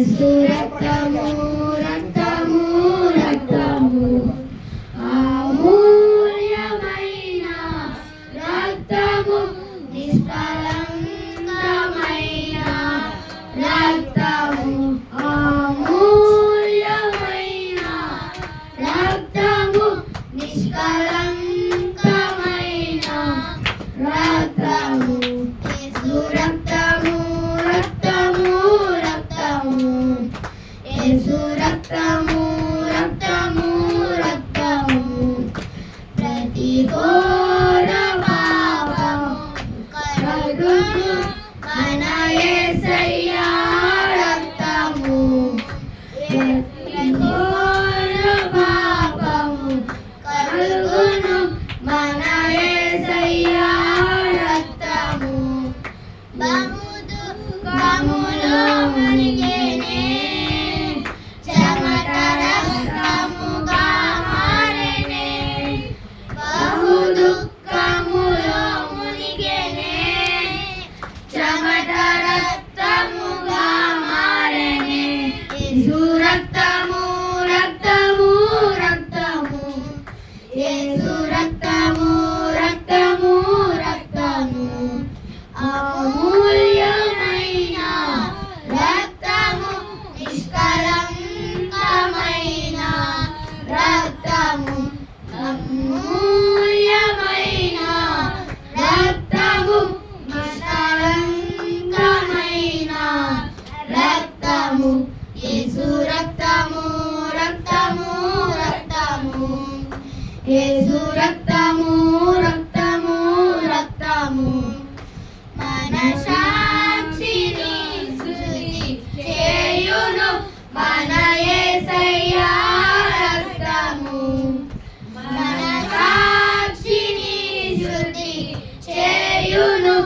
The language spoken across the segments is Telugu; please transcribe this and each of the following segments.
యేసు రక్తము రక్తము రక్తము అమూల్యమైన రక్తము నిష్కళంకమైన రక్తము అమూల్యమైన రక్తము నిష్కళంకమైన రక్తము యేసు రక్తము రక్తము రక్తము యేసు రక్తము రక్తము రక్తము ప్రతి ఘోర పాపము కడుగును మన యేసయ్యా రక్తము ప్రతి ఘోర పాపము కడుగును మన యేసయ్యా రక్తము బహుదుఃఖములో మునిగెనే చెమట రక్తముగా మారెనే బహుదుఃఖములో మునిగెనే చెమట రక్తముగా మారెనే యేసు రక్తము రక్తము రక్తము యేసు రక్తము రక్తము రక్తము అమూల్యమైన రక్తము నిష్కళంకమైన రక్తము అమూల్యమైన రక్తము నిష్కళంకమైన రక్తము యేసు రక్తము రక్తము రక్తము యేసు రక్తము రక్తము రక్తము మన సాక్షిని స్తుతి చేయును మన యేసయ్యా రక్తము మన సాక్షిని స్తుతి చేయును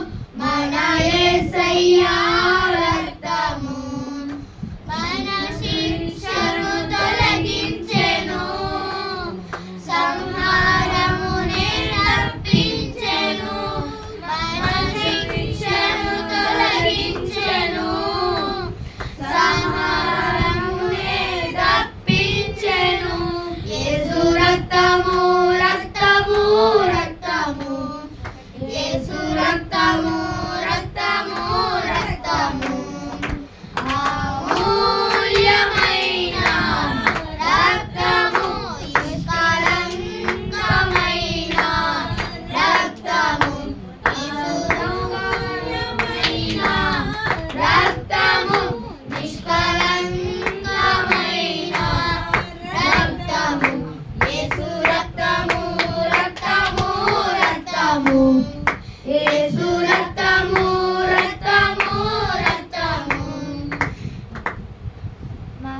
మన యేసయ్యా రక్తము మన శిక్షను తొలగించెను సంహారమునే తప్పించెను మన శిక్షను తొలగించెను సంహారమునే తప్పించెను యేసు రక్తము రక్తము రక్తము యేసు రక్తము రక్తము రక్తము అమూల్యమైన రక్తము నిష్కళంకమైన రక్తము నిష్కళంకమైన రక్తము నిష్కళంకమైన రక్తము యేసు రక్తము రక్తము రక్తము